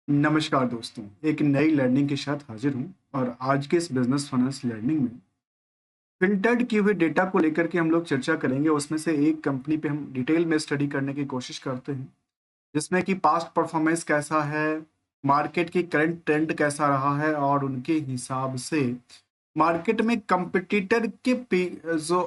नमस्कार दोस्तों, एक नई लर्निंग के साथ हाजिर हूँ और आज के इस बिजनेस फाइनेंस लर्निंग में फिल्टर्ड किए हुए डेटा को लेकर के हम लोग चर्चा करेंगे। उसमें से एक कंपनी पे हम डिटेल में स्टडी करने की कोशिश करते हैं, जिसमें कि पास्ट परफॉर्मेंस कैसा है, मार्केट की करंट ट्रेंड कैसा रहा है और उनके हिसाब से मार्केट में कंपटीटर के जो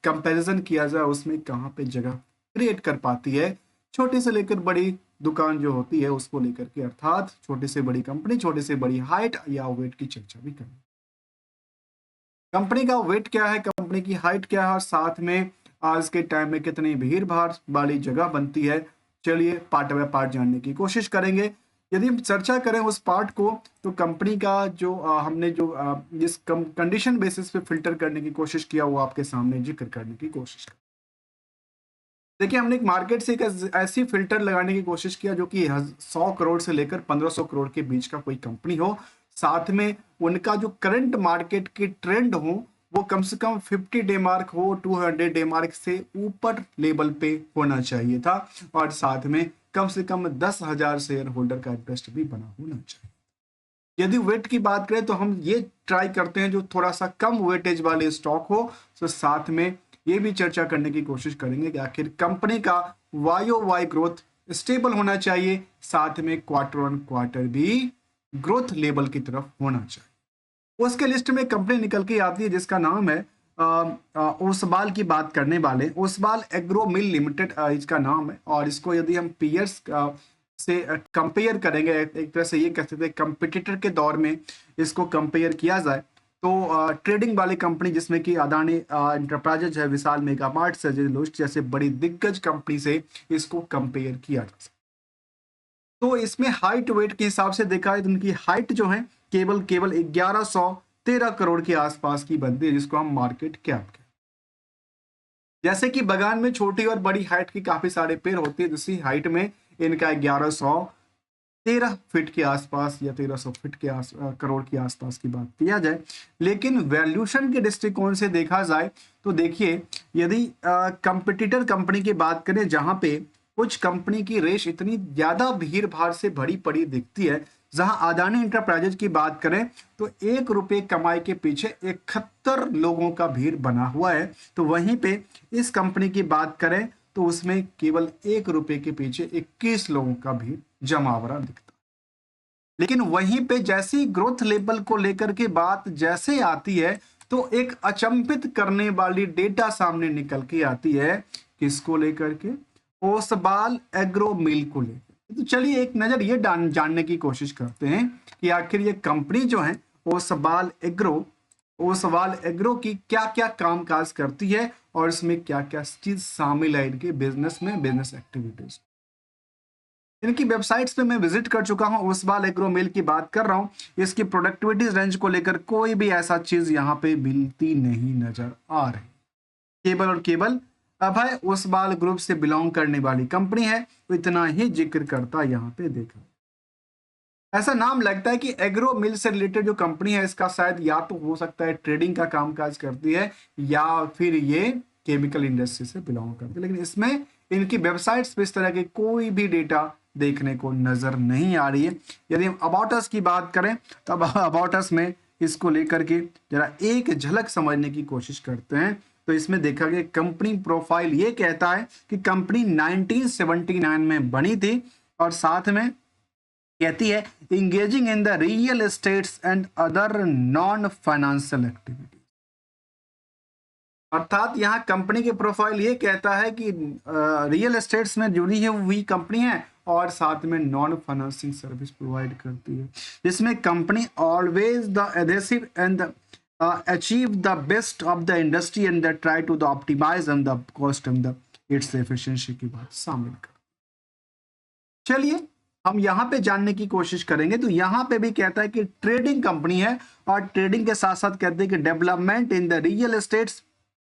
कंपैरिजन किया जाए उसमें कहाँ पे जगह क्रिएट कर पाती है। छोटी से लेकर बड़ी दुकान जो होती है उसको लेकर के, अर्थात छोटी से बड़ी कंपनी, छोटी से बड़ी हाइट या वेट की चर्चा भी करें। कंपनी का वेट क्या है, कंपनी की हाइट क्या है और साथ में आज के टाइम में कितनी भीड़ भाड़ वाली जगह बनती है। चलिए पार्ट बाय पार्ट जानने की कोशिश करेंगे। यदि हम चर्चा करें उस पार्ट को, तो कंपनी का जो हमने जो जिस कंडीशन बेसिस पे फिल्टर करने की कोशिश किया वो आपके सामने जिक्र करने की कोशिश कर। देखिए, हमने एक मार्केट से एक ऐसी फिल्टर लगाने की कोशिश किया जो कि 100 करोड़ से लेकर 1500 करोड़ के बीच का कोई कंपनी हो, साथ में उनका जो करंट मार्केट की ट्रेंड हो वो कम से कम 50 डे मार्क हो, 200 डे मार्क से ऊपर लेवल पे होना चाहिए था और साथ में कम से कम 10,000 शेयर होल्डर का इंटरेस्ट भी बना होना चाहिए। यदि वेट की बात करें तो हम ये ट्राई करते हैं जो थोड़ा सा कम वेटेज वाले स्टॉक हो, तो साथ में ये भी चर्चा करने की कोशिश करेंगे कि आखिर कंपनी का वाई वाई ग्रोथ स्टेबल होना चाहिए, साथ में क्वार्टर ऑन क्वार्टर भी ग्रोथ लेवल की तरफ होना चाहिए। उसके लिस्ट में कंपनी निकल के आती है जिसका नाम है ओसवाल की बात करने वाले, ओसवाल एग्रो मिल लिमिटेड इसका नाम है। और इसको यदि हम पीयर्स से कंपेयर करेंगे, एक तरह से ये कह सकते हैं कंपिटिटर के दौर में इसको कंपेयर किया जाए, तो ट्रेडिंग वाली कंपनी जिसमें कि अदानी इंटरप्राइजेज है, विशाल मेगा मार्ट से जैसे बड़ी दिग्गज कंपनी से इसको कंपेयर किया जा सकता। तो इसमें हाइट वेट के हिसाब से देखा है तो उनकी हाइट जो है केवल केवल 1113 करोड़ के आसपास की बनती है, जिसको हम मार्केट कैप कहते हैं। जैसे कि बगान में छोटी और बड़ी हाइट की काफी सारे पेड़ होते हैं, दूसरी हाइट में इनका 1113 फीट के आसपास या 1300 फीट के करोड़ के आसपास की बात किया जाए। लेकिन वैल्यूशन के दृष्टिकोण से देखा जाए तो देखिए, यदि कंपिटिटर कंपनी की बात करें जहां पे कुछ कंपनी की रेस इतनी ज्यादा भीड़ भाड़ से भरी पड़ी दिखती है, जहां अदानी इंटरप्राइजेज की बात करें तो 1 रुपए कमाई के पीछे 71 लोगों का भीड़ बना हुआ है, तो वहीं पे इस कंपनी की बात करें तो उसमें केवल 1 रुपए के पीछे 21 लोगों का भीड़ जमावड़ा दिखता है। लेकिन वहीं पे जैसी ग्रोथ लेवल को लेकर के बात जैसे आती है, तो एक अचंभित करने वाली डेटा सामने निकल के आती है। किसको लेकर के? ओसवाल एग्रो मिल को लेकर। तो चलिए एक नजर ये जानने की कोशिश करते हैं कि आखिर ये कंपनी जो है ओसवाल एग्रो, ओसवाल एग्रो की क्या क्या कामकाज करती है और इसमें क्या क्या चीज शामिल है इनके बिजनेस में, बिजनेस एक्टिविटीज। इनकी वेबसाइट्स पे मैं विजिट कर चुका हूं, ओसवाल एग्रो मिल की बात कर रहा हूं। इसकी प्रोडक्टिविटी रेंज को लेकर कोई भी ऐसा चीज यहाँ पे मिलती नहीं नजर आ रही। केवल और केवल अभय ओसवाल ग्रुप से बिलोंग करने वाली कंपनी है, तो इतना ही जिक्र करता यहाँ पे देखा। ऐसा नाम लगता है कि एग्रो मिल से रिलेटेड जो कंपनी है इसका शायद या तो हो सकता है ट्रेडिंग का कामकाज करती है या फिर ये केमिकल इंडस्ट्री से बिलोंग करती है, लेकिन इसमें इनकी वेबसाइट्स पे इस तरह के कोई भी डेटा देखने को नजर नहीं आ रही है। यदि हम अबाउट अस की बात करें तो अबाउट अस में इसको लेकर के जरा एक झलक समझने की कोशिश करते हैं, तो इसमें देखा गया कंपनी प्रोफाइल ये कहता है कि कंपनी 1979 में बनी थी और साथ में कहती है engaging in the real estates and other non financial activity. अर्थात यहाँ कंपनी के प्रोफाइल ये कहता है कि रियल एस्टेट्स में जुड़ी है हुई कंपनी है और साथ में नॉन फाइनेंसिंग सर्विस प्रोवाइड करती है, जिसमें company always the adhesive and achieve the best of the industry and the try to the optimize and the cost and the its efficiency की बात शामिल कर। चलिए हम यहाँ पे जानने की कोशिश करेंगे, तो यहाँ पे भी कहता है कि ट्रेडिंग कंपनी है और ट्रेडिंग के साथ साथ कहते हैं कि development in the real estates.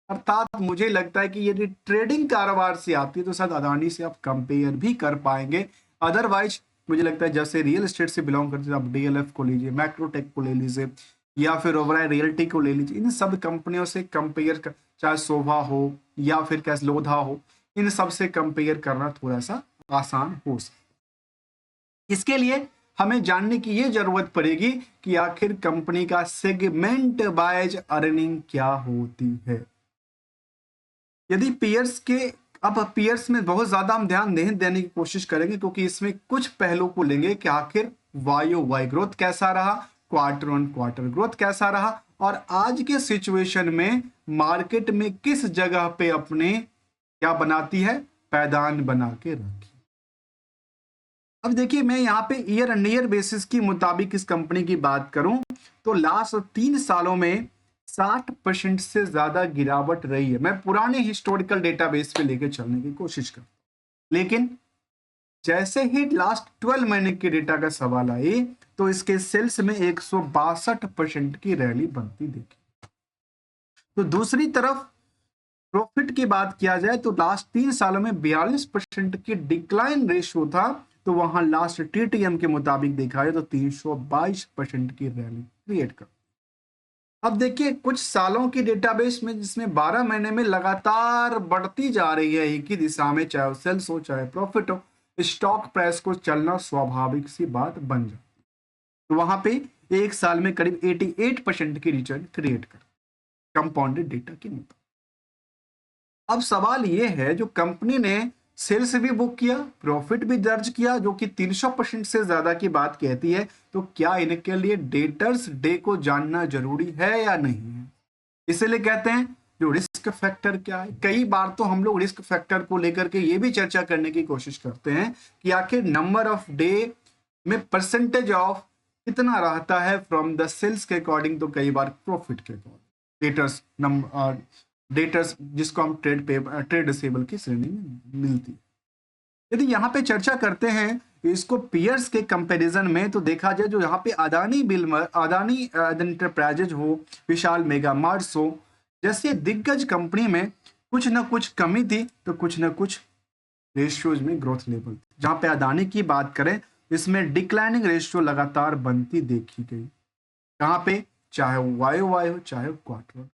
अर्थात मुझे लगता है कि यदि ट्रेडिंग कारोबार से आती है तो शायद अदानी से आप कंपेयर भी कर पाएंगे। अदरवाइज मुझे लगता है जैसे रियल एस्टेट से बिलोंग करते हैं, आप डीएलएफ को लीजिए, मैक्रोटेक को ले लीजिए या फिर ओवराई रियल्टी को ले लीजिए, इन सब कंपनियों से कंपेयर कर, चाहे शोभा हो या फिर कैसे लोधा हो, इन सब से कंपेयर करना थोड़ा सा आसान हो सकता है। इसके लिए हमें जानने की ये जरूरत पड़ेगी कि आखिर कंपनी का सेगमेंट वाइज अर्निंग क्या होती है। यदि पीयर्स के, अब पीयर्स में बहुत ज्यादा हम ध्यान नहीं देने की कोशिश करेंगे, क्योंकि इसमें कुछ पहलू को लेंगे कि आखिर YoY ग्रोथ कैसा रहा, क्वार्टर ऑन क्वार्टर ग्रोथ कैसा रहा, और आज के सिचुएशन में मार्केट में किस जगह पे अपने क्या बनाती है, पैदान बना के रखी। अब देखिए, मैं यहाँ पे ईयर एंड ईयर बेसिस की मुताबिक इस कंपनी की बात करूं तो लास्ट 3 सालों में 60% से ज्यादा गिरावट रही है। मैं पुराने हिस्टोरिकल डेटाबेस पे लेके चलने की कोशिश करता हूं, लेकिन जैसे ही लास्ट 12 महीने के डेटा का सवाल आए तो इसके सेल्स में 162% की रैली बनती देखी। तो दूसरी तरफ प्रॉफिट की बात किया जाए तो लास्ट 3 सालों में 42% की डिक्लाइन रेशियो था, तो वहां लास्ट TTM के मुताबिक देखा जाए तो 322% की रैली क्रिएट कर। अब देखिए, कुछ सालों की डेटाबेस में जिसमें 12 महीने में लगातार बढ़ती जा रही है एक ही दिशा में, चाहे सेल्स हो चाहे प्रॉफिट हो, स्टॉक प्राइस को चलना स्वाभाविक सी बात बन जाती है। तो वहां पे एक साल में करीब 88% की रिटर्न क्रिएट कर, कंपाउंडेड डेटा के मुताबिक। अब सवाल यह है, जो कंपनी ने सेल्स भी बुक किया, प्रॉफिट भी दर्ज किया, जो कि 300% से ज्यादा की बात कहती है, तो क्या इनके लिए डेटर्स डे को जानना जरूरी है या नहीं है। इसीलिए कहते हैं जो रिस्क फैक्टर क्या है। कई बार तो हम लोग रिस्क फैक्टर को लेकर के ये भी चर्चा करने की कोशिश करते हैं कि आखिर नंबर ऑफ डे में परसेंटेज ऑफ कितना रहता है फ्रॉम द सेल्स के अकॉर्डिंग, तो कई बार प्रॉफिट के अकॉर्डिंग डेटर्स नंबर, डेटर्स जिसको हम ट्रेड रिसीवेबल की श्रेणी में मिलती है। यदि यहाँ पे चर्चा करते हैं इसको पीयर्स के कंपैरिजन में, तो देखा जाए जो यहाँ पे अदानी एंटरप्राइजेज हो, विशाल मेगा मार्ट्स हो, जैसे दिग्गज कंपनी में कुछ ना कुछ कमी थी तो कुछ ना कुछ रेशियोज में ग्रोथ लेवल थी। जहाँ पे अदानी की बात करें, इसमें डिक्लाइनिंग रेशियो लगातार बनती देखी गई। कहाँ पे, चाहे YoY हो चाहे क्वार्टर,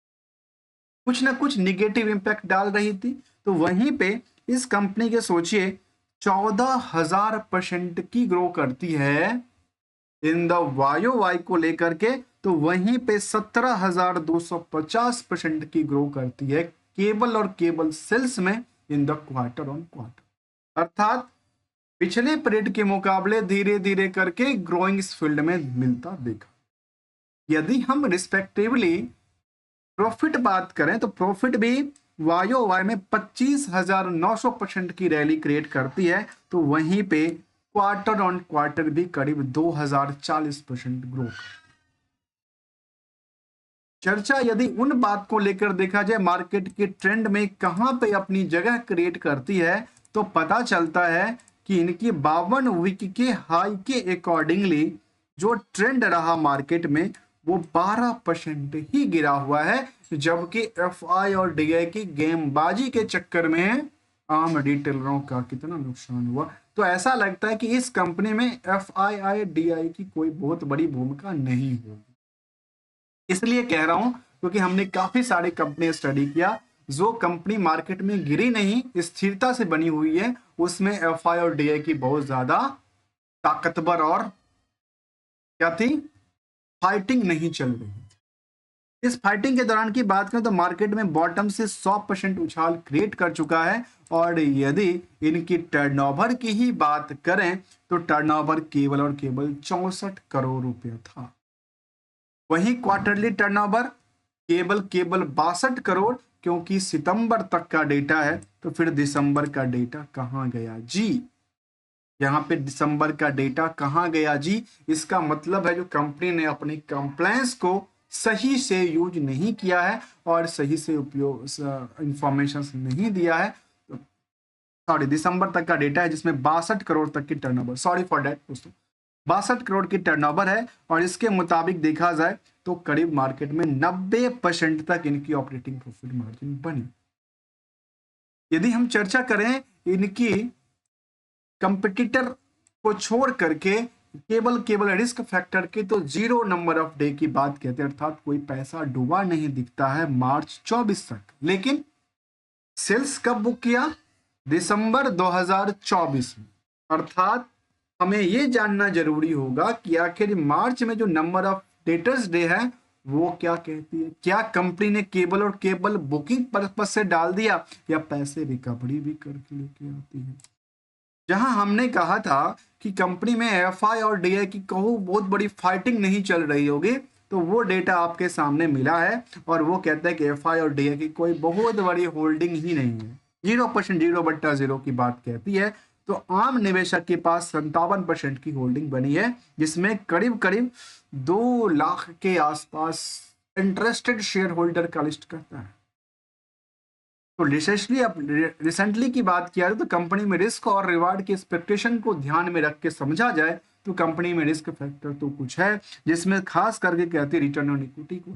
कुछ ना कुछ निगेटिव इंपैक्ट डाल रही थी। तो वहीं पे इस कंपनी के सोचिए 14,000% की ग्रो करती है इन द YoY को लेकर के, तो वहीं पे 17,250% की ग्रो करती है केबल और केबल सेल्स में in the quarter on quarter. अर्थात पिछले पीरियड के मुकाबले धीरे धीरे करके ग्रोइंग इस फील्ड में मिलता देखा। यदि हम रिस्पेक्टिवली प्रॉफिट बात करें तो प्रॉफिट भी YoY में 25,900% की रैली क्रिएट करती है, तो वहीं पे क्वार्टर ऑन क्वार्टर भी करीब 2,040% ग्रो। चर्चा यदि उन बात को लेकर देखा जाए मार्केट के ट्रेंड में कहां पे अपनी जगह क्रिएट करती है, तो पता चलता है कि इनकी 52 वीक के हाई के अकॉर्डिंगली जो ट्रेंड रहा मार्केट में वो 12% ही गिरा हुआ है, जबकि FI और DI की गेमबाजी के चक्कर में आम रिटेलरों का कितना नुकसान हुआ। तो ऐसा लगता है कि इस कंपनी में FI DI की कोई बहुत बड़ी भूमिका नहीं होगी। इसलिए कह रहा हूं क्योंकि हमने काफी सारी कंपनी स्टडी किया, जो कंपनी मार्केट में गिरी नहीं, स्थिरता से बनी हुई है, उसमें FI और DI की बहुत ज्यादा ताकतवर और क्या थी, फाइटिंग नहीं चल रही। इस फाइटिंग के दौरान की बात करें तो मार्केट में बॉटम से 100% उछाल क्रिएट कर चुका है, और यदि इनकी टर्नओवर की ही बात करें तो टर्नओवर केवल और केवल 64 करोड़ रुपया था। वहीं क्वार्टरली टर्नओवर केवल 62 करोड़, क्योंकि सितंबर तक का डेटा है, तो फिर दिसंबर का डेटा कहां गया जी। यहाँ पे दिसंबर का डेटा कहां गया जी, इसका मतलब है जो कंपनी ने अपनी कंप्लायंस को सही से यूज नहीं किया है और सही से उपयोग इंफॉर्मेशन नहीं दिया है। सॉरी, दिसंबर तक का डेटा है जिसमें 62 करोड़ तक की टर्नओवर, सॉरी फॉर दैट दोस्तों, 62 करोड़ की टर्नओवर है, और इसके मुताबिक देखा जाए तो करीब मार्केट में 90% तक इनकी ऑपरेटिंग प्रॉफिट मार्जिन बनी। यदि हम चर्चा करें इनकी कंपटीटर को छोड़ करके केवल रिस्क फैक्टर की, तो 0 नंबर ऑफ डे की बात कहते हैं, अर्थात कोई पैसा डूबा नहीं दिखता है मार्च 24 तक। लेकिन सेल्स कब बुक किया, दिसंबर 2024 में, अर्थात हमें ये जानना जरूरी होगा कि आखिर मार्च में जो नंबर ऑफ डेटर्स डे है वो क्या कहती है। क्या कंपनी ने केवल और केवल बुकिंग पर्पज से डाल दिया या पैसे रिकवरी भी करके लेके आती है। जहां हमने कहा था कि कंपनी में एफआई और डीआई की कहूँ बहुत बड़ी फाइटिंग नहीं चल रही होगी, तो वो डेटा आपके सामने मिला है और वो कहता है कि एफआई और डीआई की कोई बहुत बड़ी होल्डिंग ही नहीं है। 0% 0/0 की बात कहती है। तो आम निवेशक के पास 57% की होल्डिंग बनी है, जिसमें करीब करीब 2 लाख के आसपास इंटरेस्टेड शेयर होल्डर का लिस्ट करता है। तो रिसेंटली की बात किया जाए तो कंपनी में रिस्क और रिवार्ड की एक्सपेक्टेशन को ध्यान में रख के समझा जाए तो कंपनी में रिस्क फैक्टर तो कुछ है, जिसमें खास करके कहती है रिटर्न ऑन इक्विटी को,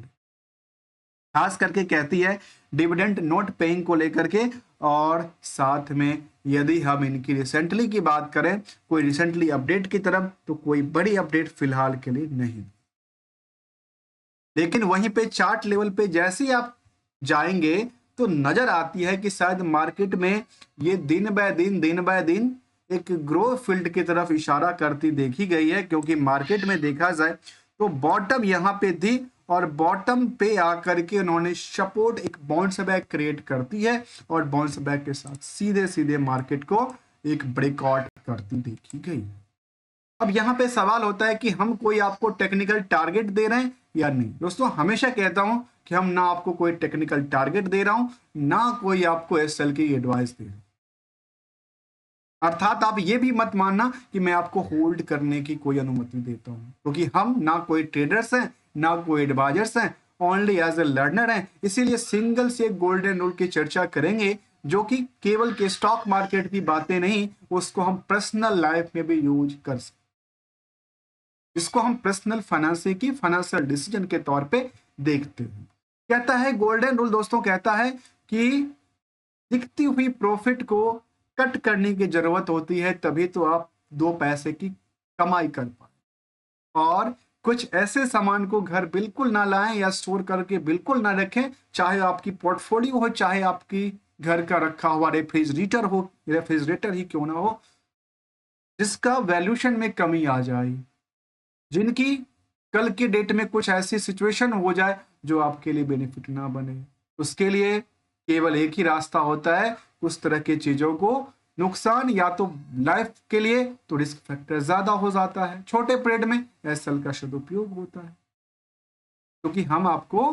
खास करके कहती है डिविडेंड नोट पेइंग को लेकर के। और साथ में यदि हम इनकी रिसेंटली की बात करें, कोई रिसेंटली अपडेट की तरफ, तो कोई बड़ी अपडेट फिलहाल के लिए नहीं। लेकिन वहीं पे चार्ट लेवल पे जैसे ही आप जाएंगे तो नजर आती है कि शायद मार्केट में ये दिन बाय दिन एक ग्रो फील्ड की तरफ इशारा करती देखी गई है, क्योंकि मार्केट में देखा जाए तो बॉटम यहाँ पे थी और बॉटम पे आकर के उन्होंने सपोर्ट एक बाउंस बैक क्रिएट करती है और बाउंस बैक के साथ सीधे सीधे मार्केट को एक ब्रेकआउट करती देखी गई है। अब यहाँ पे सवाल होता है कि हम कोई आपको टेक्निकल टारगेट दे रहे हैं या नहीं। दोस्तों हमेशा कहता हूं कि हम ना आपको कोई टेक्निकल टारगेट दे रहा हूं, ना कोई आपको एसएल की एडवाइस दे रहा हूं। अर्थात आप ये भी मत मानना कि मैं आपको होल्ड करने की कोई अनुमति देता हूं, क्योंकि हम ना कोई ट्रेडर्स हैं ना कोई एडवाइजर्स हैं, ओनली एज ए लर्नर हैं। इसीलिए सिंगल से गोल्डन रूल की चर्चा करेंगे, जो कि केवल के स्टॉक मार्केट की बातें नहीं, उसको हम पर्सनल लाइफ में भी यूज कर सकते, जिसको हम पर्सनल फाइनेंशियल डिसीजन के तौर पे देखते हैं। कहता है गोल्डन रूल दोस्तों, कहता है कि दिखती हुई प्रॉफिट को कट करने की जरूरत होती है, तभी तो आप 2 पैसे की कमाई कर पाए। और कुछ ऐसे सामान को घर बिल्कुल ना लाएं या स्टोर करके बिल्कुल ना रखें, चाहे आपकी पोर्टफोलियो हो, चाहे आपकी घर का रखा हुआ रेफ्रिजरेटर ही क्यों ना हो, जिसका वैल्यूशन में कमी आ जाए, जिनकी कल के डेट में कुछ ऐसी सिचुएशन हो जाए जो आपके लिए बेनिफिट ना बने। उसके लिए केवल एक ही रास्ता होता है, उस तरह की चीजों को नुकसान या तो लाइफ के लिए तो रिस्क फैक्टर ज्यादा हो जाता है, छोटे पीरियड में एसएल का सदुपयोग होता है। क्योंकि हम आपको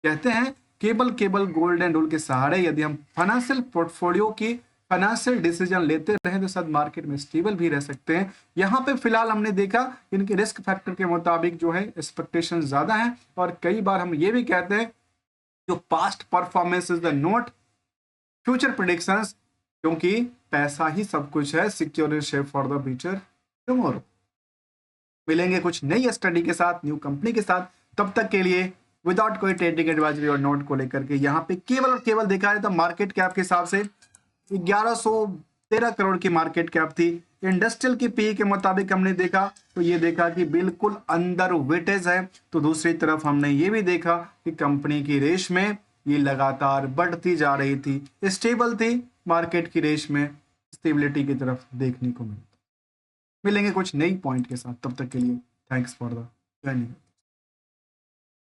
कहते हैं केवल गोल्डन रूल के सहारे यदि हम फाइनेंशियल पोर्टफोलियो की फाइनेंशियल डिसीजन लेते रहे तो शायद मार्केट में स्टेबल भी रह सकते हैं। यहाँ पे फिलहाल हमने देखा इनके रिस्क फैक्टर के मुताबिक जो है एक्सपेक्टेशन ज्यादा है, और कई बार हम ये भी कहते हैं जो past performance is the not future predictions, क्योंकि पैसा ही सब कुछ है, secure shape for the future tomorrow. मिलेंगे कुछ नई स्टडी के साथ, न्यू कंपनी के साथ, तब तक के लिए विदाउट कोई ट्रेडिंग एडवाइजरी और नोट को लेकर के यहाँ पे केवल और केवल देखा जाए तो मार्केट कैप के हिसाब से 1113 करोड़ की मार्केट कैप थी। इंडस्ट्रियल की पी के मुताबिक हमने देखा तो ये देखा कि बिल्कुल अंडर वेटेज है। तो दूसरी तरफ हमने ये भी देखा कि कंपनी की रेस में ये लगातार बढ़ती जा रही थी, स्टेबल थी, मार्केट की रेस में स्टेबिलिटी की तरफ देखने को मिलता। मिलेंगे कुछ नई पॉइंट के साथ, तब तक के लिए थैंक्स फॉर द जर्नी।